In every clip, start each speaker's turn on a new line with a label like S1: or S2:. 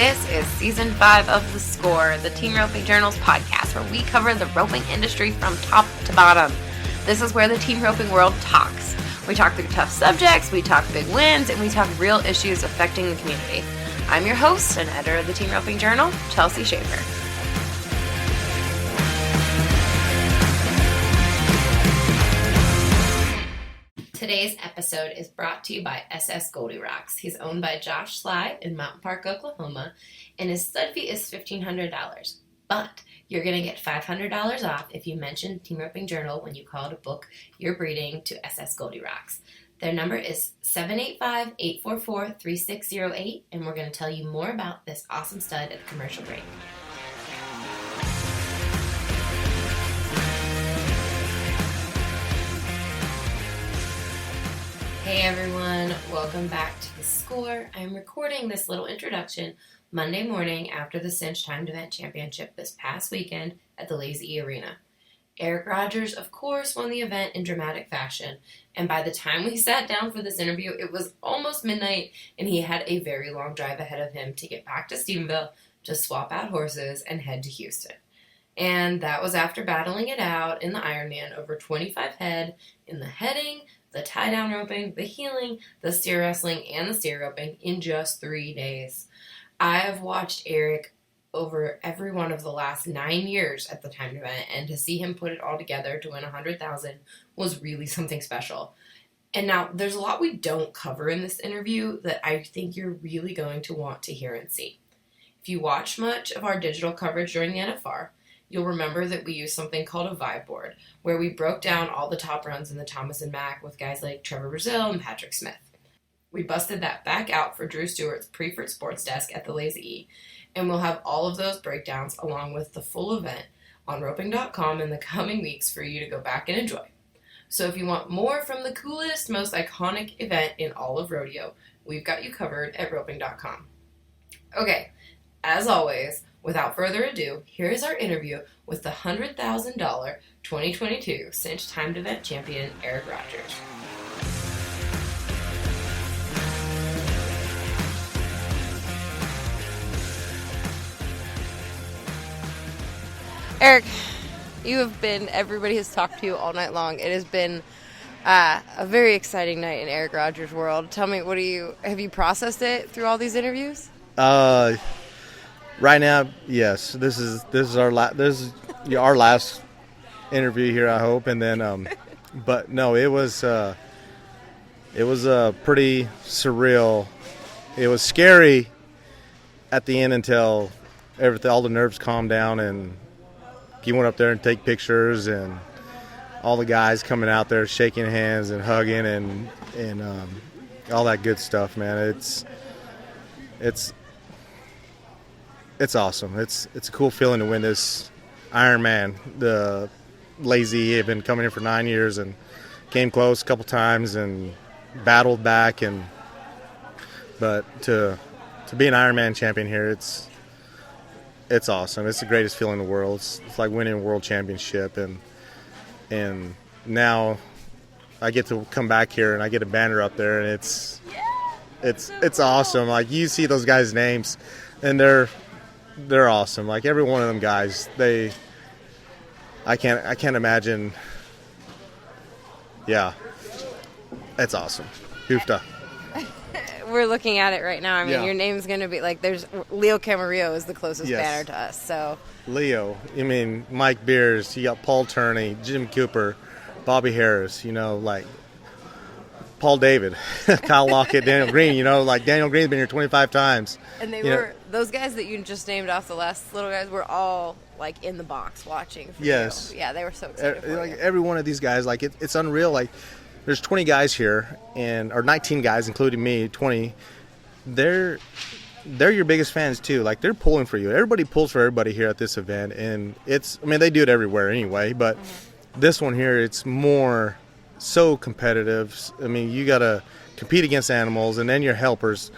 S1: This is Season 5 of The Score, the Team Roping Journal's podcast, where we cover the roping industry from top to bottom. This is where the team roping world talks. We talk through tough subjects, we talk big wins, and we talk real issues affecting the community. I'm your host and editor of the Team Roping Journal, Chelsea Shaffer. Today's episode is brought to you by SS GoldieRocks. He's owned by Josh Sly in Mountain Park, Oklahoma, and his stud fee is $1,500. But you're going to get $500 off if you mention Team Roping Journal when you call to book your breeding to SS GoldieRocks. Their number is 785-844-3608, and we're going to tell you more about this awesome stud at the commercial break. Hey everyone, welcome back to The Score. I'm recording this little introduction Monday morning after the Cinch Timed Event Championship this past weekend at the Lazy Arena. Erich Rogers, of course, won the event in dramatic fashion, and by the time we sat down for this interview, it was almost midnight, and he had a very long drive ahead of him to get back to Stephenville to swap out horses and head to Houston. And that was after battling it out in the Ironman over 25 head in the heading, the tie-down roping, the heeling, the steer wrestling, and the steer roping in just 3 days. I have watched Erich over every one of the last 9 years at the timed event, and to see him put it all together to win $100,000 was really something special. And now, there's a lot we don't cover in this interview that I think you're really going to want to hear and see. If you watch much of our digital coverage during the NFR, you'll remember that we used something called a vibe board, where we broke down all the top runs in the Thomas and Mack with guys like Trevor Brazil and Patrick Smith. We busted that back out for Drew Stewart's Preferred Sports Desk at the Lazy E, and we'll have all of those breakdowns along with the full event on roping.com in the coming weeks for you to go back and enjoy. So if you want more from the coolest, most iconic event in all of rodeo, we've got you covered at roping.com. Okay, as always, without further ado, here is our interview with the $100,000 2022 Cinch Timed Event Champion, Erich Rogers. Erich, you have been, everybody has talked to you all night long. It has been a very exciting night in Erich Rogers' world. Tell me, have you processed it through all these interviews?
S2: Right now, yes. This is our last interview here, I hope, and then, but no, it was pretty surreal. It was scary at the end until all the nerves calmed down and you went up there and take pictures and all the guys coming out there shaking hands and hugging and all that good stuff, man. It's awesome. It's a cool feeling to win this Ironman. The Lazy had been coming in for 9 years and came close a couple times and battled back, but to be an Ironman champion here, it's awesome. It's the greatest feeling in the world. It's like winning a world championship, and now I get to come back here and I get a banner up there, and it's awesome. Like, you see those guys' names, and they're awesome. Like, every one of them guys, I can't imagine. Yeah, it's awesome. Hoofda.
S1: We're looking at it right now. I mean,
S2: yeah.
S1: Your name's going to be like, there's Leo Camarillo is the closest
S2: yes.
S1: banner to us. So
S2: Leo, I mean, Mike Beers, you got Paul Turney, Jim Cooper, Bobby Harris, like Paul David, Kyle Lockett, Daniel Green, like Daniel Green's been here 25 times.
S1: And those guys that you just named off, the last little guys, were all like in the box watching for
S2: yes.
S1: you. Yeah, they were so excited for you.
S2: Every one of these guys, it's unreal. Like, there's 20 guys here, or 19 guys, including me, 20. They're your biggest fans too. Like, they're pulling for you. Everybody pulls for everybody here at this event, and they do it everywhere anyway. But this one here, it's more so competitive. I mean, you got to compete against animals, and then your helpers,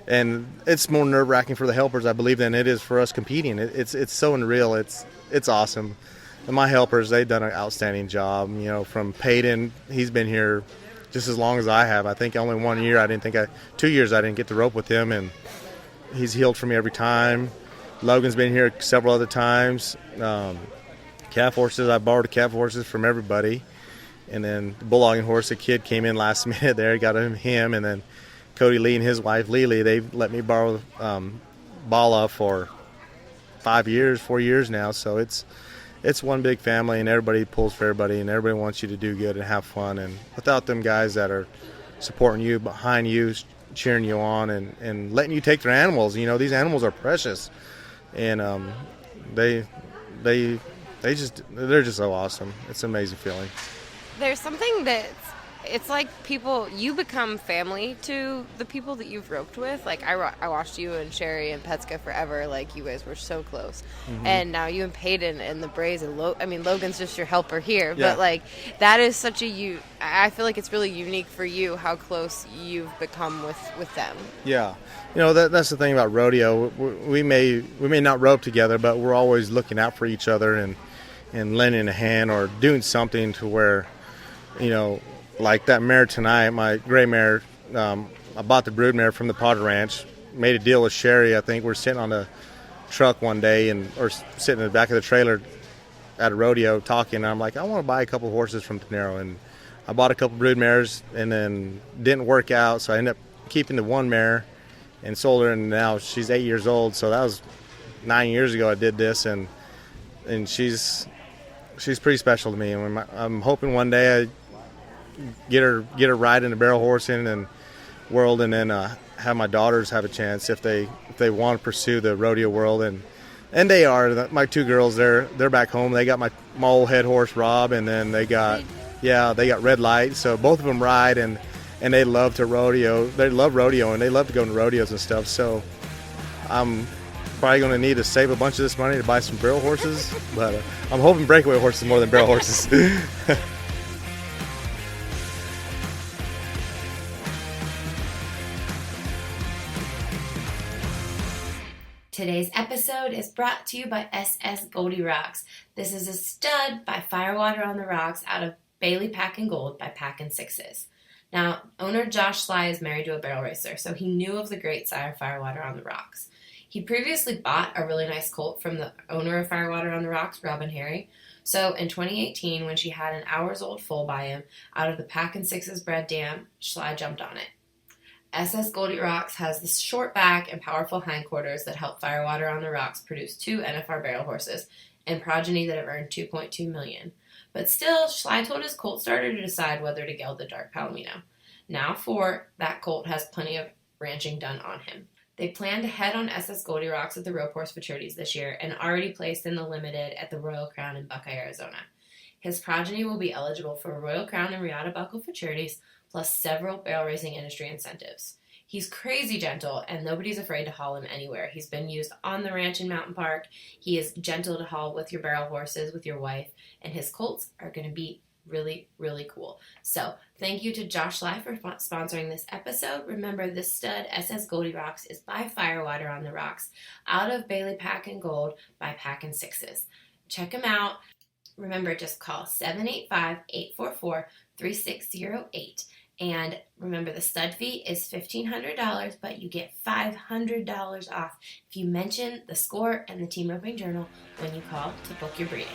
S2: and it's more nerve-wracking for the helpers, I believe, than it is for us competing. It's so unreal. It's awesome. And my helpers, they've done an outstanding job. From Peyton, he's been here just as long as I have. I think only 1 year 2 years I didn't get to rope with him, and he's healed for me every time. Logan's been here several other times. Calf horses, I borrowed calf horses from everybody. And then the bulldogging horse, a kid came in last minute there, got him. And then Cody Lee and his wife, Lily, they've let me borrow Bala for 4 years now. So it's one big family, and everybody pulls for everybody, and everybody wants you to do good and have fun. And without them guys that are supporting you, behind you, cheering you on, and letting you take their animals, these animals are precious. And they're just so awesome. It's an amazing feeling.
S3: There's something it's like you become family to the people that you've roped with. Like I watched you and Sherry and Petska forever. Like you guys were so close. Mm-hmm. And now you and Peyton and the Brays and Logan's just your helper here. Yeah. But like that is such I feel like it's really unique for you how close you've become with them.
S2: Yeah. That's the thing about rodeo. We may not rope together, but we're always looking out for each other and lending a hand or doing something to where, like that mare tonight, my gray mare, I bought the brood mare from the Potter Ranch, made a deal with Sherry. I think we're sitting on the truck one day or sitting in the back of the trailer at a rodeo talking, and I'm like, I want to buy a couple horses from Tenero. And I bought a couple brood mares, and then didn't work out, so I ended up keeping the one mare and sold her, and now she's 8 years old. So that was 9 years ago I did this, and she's pretty special to me. And I'm hoping one day I get her right in the barrel horsing and world, and then have my daughters have a chance if they want to pursue the rodeo world, and they are. My two girls, they're back home. They got my old head horse Rob, and then they got Red Light. So both of them ride, and they love to rodeo. They love rodeo, and they love to go to rodeos and stuff. So I'm probably going to need to save a bunch of this money to buy some barrel horses, but I'm hoping breakaway horses more than barrel horses.
S1: Today's episode is brought to you by SS GoldieRocks. This is a stud by FireWaterOnTheRocks out of Bailey Packin Gold by Packin Sixes. Now, owner Josh Sly is married to a barrel racer, so he knew of the great sire FireWaterOnTheRocks. He previously bought a really nice colt from the owner of FireWaterOnTheRocks, Robin Harry. So in 2018, when she had an hours-old foal by him out of the Packin Sixes bred dam, Sly jumped on it. SS GoldieRocks has the short back and powerful hindquarters that help FireWaterOnTheRocks produce 2 NFR barrel horses and progeny that have earned $2.2 million. But still, Sly told his colt starter to decide whether to geld the dark Palomino. Now that colt has plenty of ranching done on him. They plan to head on SS GoldieRocks at the Rope Horse Futurities this year and already placed in the limited at the Royal Crown in Buckeye, Arizona. His progeny will be eligible for Royal Crown and Regatta Buckle Futurities, plus several barrel racing industry incentives. He's crazy gentle, and nobody's afraid to haul him anywhere. He's been used on the ranch in Mountain Park. He is gentle to haul with your barrel horses, with your wife, and his colts are going to be really, really cool. So thank you to Josh Sly for sponsoring this episode. Remember, this stud, SS GoldieRocks, is by FireWaterOnTheRocks, out of Bailey Packin Gold by Packin Sixes. Check him out. Remember, just call 785-844-3608. And remember, the stud fee is $1,500, but you get $500 off if you mention the Score and the Team Roping Journal when you call to book your breeding.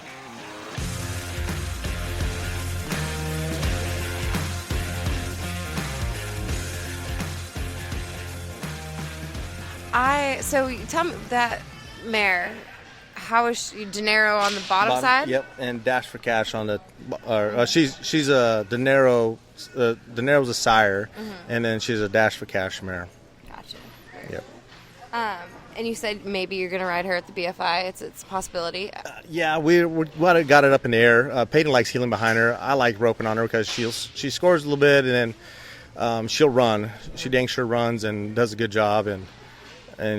S3: So tell me that mare. How is she? Dinero on the bottom side?
S2: Yep, and Dash for Cash on the. She's a Dinero. Dinero's a sire, mm-hmm. And then she's a Dash for Cash mare.
S3: Gotcha.
S2: Yep.
S3: And you said maybe you're going to ride her at the BFI. It's a possibility.
S2: Yeah, we got it up in the air. Peyton likes heeling behind her. I like roping on her because she scores a little bit, and then she'll run. She dang sure runs and does a good job, and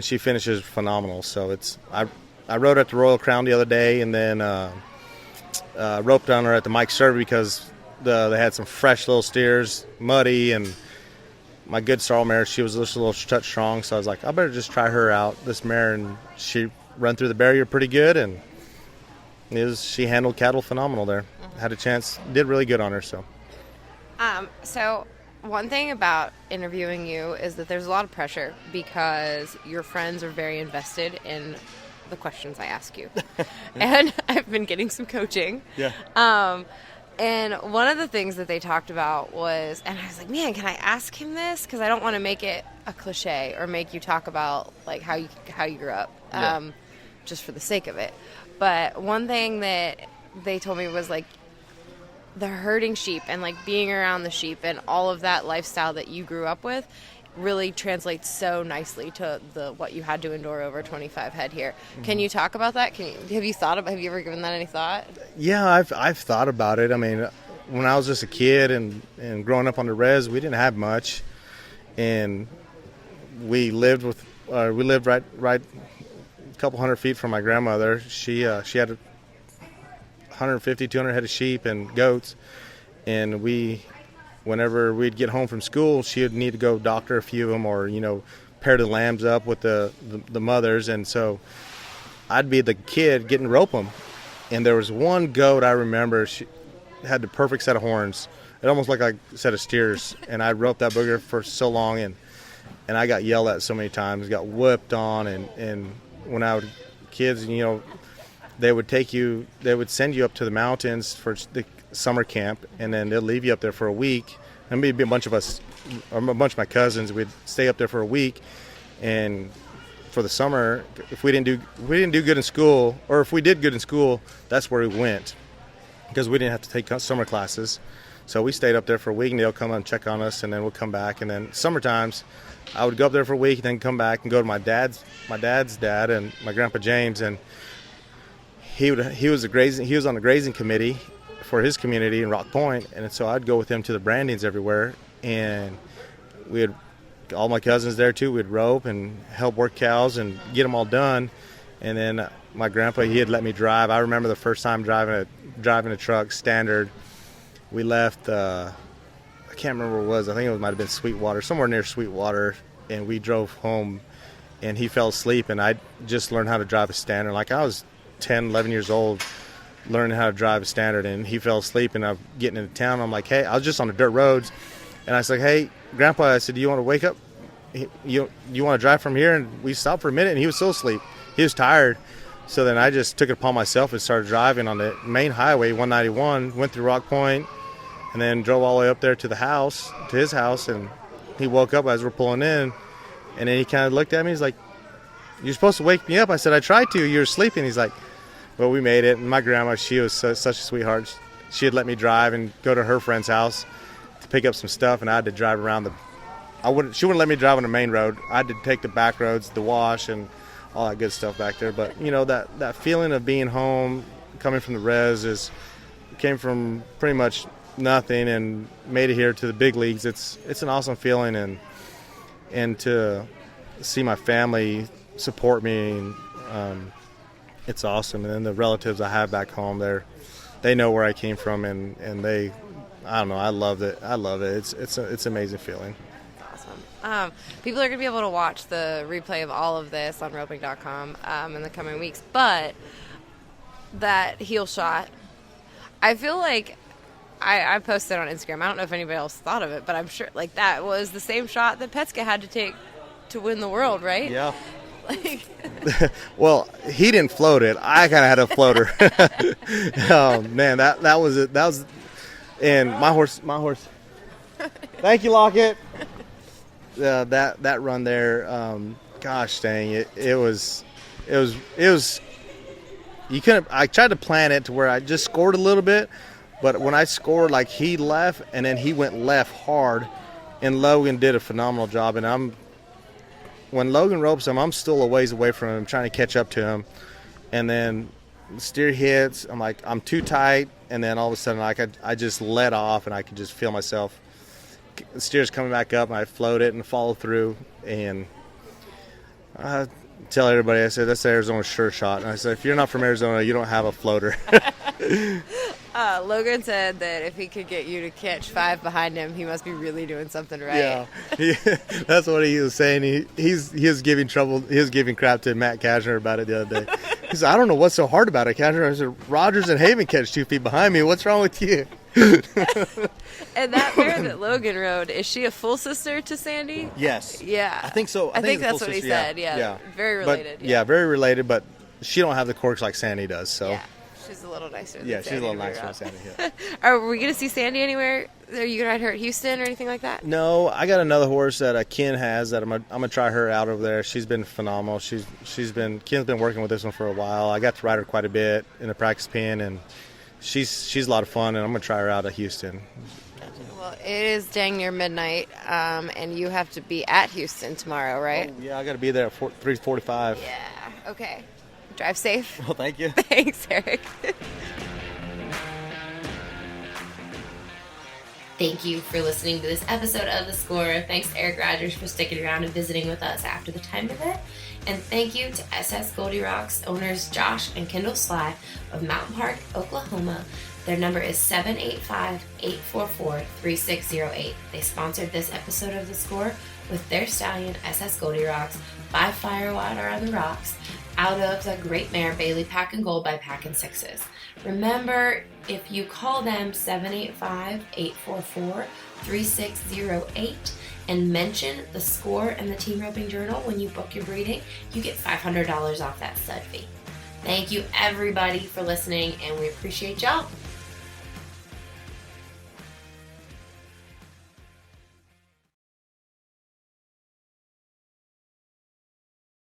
S2: she finishes phenomenal. So I rode at the Royal Crown the other day, and then roped on her at the Mike Survey because they had some fresh little steers, muddy, and my good sorrel mare, she was just a little touch strong, so I was like, I better just try her out, this mare, and she run through the barrier pretty good, and she handled cattle phenomenal there. Mm-hmm. Had a chance, did really good on her. So
S3: one thing about interviewing you is that there's a lot of pressure because your friends are very invested in the questions I ask you. And I've been getting some coaching.
S2: Yeah.
S3: And one of the things that they talked about was, and I was like, man, can I ask him this? Because I don't want to make it a cliche or make you talk about like how you grew up, just for the sake of it. But one thing that they told me was like the herding sheep and like being around the sheep and all of that lifestyle that you grew up with really translates so nicely to what you had to endure over 25 head here. Mm-hmm. Can you talk about that? Have you ever given that any thought?
S2: Yeah, I've thought about it. I mean, when I was just a kid and growing up on the res, we didn't have much, and we lived right a couple hundred feet from my grandmother. She had 150, 200 head of sheep and goats, and whenever we'd get home from school, she would need to go doctor a few of them or, pair the lambs up with the mothers. And so I'd be the kid getting to rope them. And there was one goat I remember, she had the perfect set of horns. It almost looked like a set of steers. And I roped that booger for so long, and I got yelled at so many times, got whipped on. And when I would, kids, they would send you up to the mountains for the summer camp, and then they'll leave you up there for a week. And maybe a bunch of us, or a bunch of my cousins, we'd stay up there for a week. And for the summer, if we didn't do good in school, or if we did good in school, that's where we went, because we didn't have to take summer classes. So we stayed up there for a week, and they'll come and check on us, and then we'll come back. And then summer times, I would go up there for a week, and then come back and go to my dad's dad and my grandpa James, and he was on the grazing committee for his community in Rock Point, and so I'd go with him to the brandings everywhere, and we had all my cousins there too. We'd rope and help work cows and get them all done. And then my grandpa, he had let me drive. I remember the first time driving a truck standard. We left I can't remember where it was. I think it might have been Sweetwater, somewhere near Sweetwater, and we drove home, and he fell asleep, and I just learned how to drive a standard. Like I was 10, 11 years old, learning how to drive a standard, and he fell asleep, and I'm getting into town. I'm like, hey, I was just on the dirt roads, and I was like, hey, Grandpa, I said, do you want to wake up? You want to drive from here? And we stopped for a minute, and he was still asleep. He was tired. So then I just took it upon myself and started driving on the main highway, 191, went through Rock Point, and then drove all the way up there to his house, and he woke up as we're pulling in, and then he kind of looked at me. He's like, you're supposed to wake me up. I said, I tried to. You were sleeping. He's like, well, we made it. And my grandma, she was such a sweetheart. She had let me drive and go to her friend's house to pick up some stuff, and I had to drive around she wouldn't let me drive on the main road. I had to take the back roads, the wash, and all that good stuff back there. But, that feeling of being home, coming from the res, came from pretty much nothing and made it here to the big leagues. It's an awesome feeling, and to see my family support me, it's awesome. And then the relatives I have back home, they know where I came from, and they, I don't know, I love it. It's an amazing feeling.
S3: Awesome. People are going to be able to watch the replay of all of this on roping.com in the coming weeks. But that heel shot, I feel like I posted on Instagram. I don't know if anybody else thought of it, but I'm sure like that was the same shot that Petska had to take to win the world, right?
S2: Yeah. Well, he didn't float it. I kind of had a floater. Oh man, that was it. That was, and my horse. Thank you, Lockett. That run there. Gosh dang it! It was. You couldn't. I tried to plan it to where I just scored a little bit, but when I scored, like he left and then he went left hard, and Logan did a phenomenal job. And when Logan ropes him, I'm still a ways away from him, trying to catch up to him. And then the steer hits. I'm like, I'm too tight. And then all of a sudden, I just let off, and I could just feel myself. The steer's coming back up, and I float it and follow through. And I tell everybody, I said, that's Arizona's sure shot. And I said, if you're not from Arizona, you don't have a floater.
S3: Logan said that if he could get you to catch 5 behind him, he must be really doing something right.
S2: Yeah, that's what he was saying. He was giving trouble. He was giving crap to Matt Kashner about it the other day. He said, I don't know what's so hard about it, Kashner. I said, Rogers and Haven catch 2 feet behind me. What's wrong with you?
S3: And that mare that Logan rode, is she a full sister to Sandy?
S2: Yes.
S3: Yeah.
S2: I think so.
S3: I think
S2: it's a
S3: that's
S2: full
S3: what he
S2: sister,
S3: said. Yeah. Very related.
S2: But, yeah, very related, but she don't have the quirks like Sandy does. So.
S3: Yeah. She's a little nicer than
S2: Yeah,
S3: Sandy.
S2: she's a little nicer than Sandy. Yeah.
S3: Are we going to see Sandy anywhere? Are you going to ride her at Houston or anything like that?
S2: No, I got another horse that Ken has that I'm gonna try her out over there. She's been phenomenal. Ken's been working with this one for a while. I got to ride her quite a bit in the practice pen, and she's a lot of fun. And I'm gonna try her out at Houston.
S3: Well, it is dang near midnight, and you have to be at Houston tomorrow, right?
S2: Oh, yeah, I got to be there at 3:45.
S3: Yeah. Okay. Drive safe.
S2: Well, thank you.
S3: Thanks, Eric.
S1: Thank you for listening to this episode of The Score. Thanks to Erich Rogers for sticking around and visiting with us after the timed event. And thank you to SS GoldieRocks owners Josh and Kendall Sly of Mountain Park, Oklahoma. Their number is 785-844-3608. They sponsored this episode of The Score with their stallion SS GoldieRocks by FireWaterOnTheRocks out of the great mare Bailey Packin Gold by Packin Sixes. Remember, if you call them 785-844-3608 and mention The Score and the Team Roping Journal when you book your breeding, you get $500 off that stud fee. Thank you everybody for listening, and we appreciate y'all.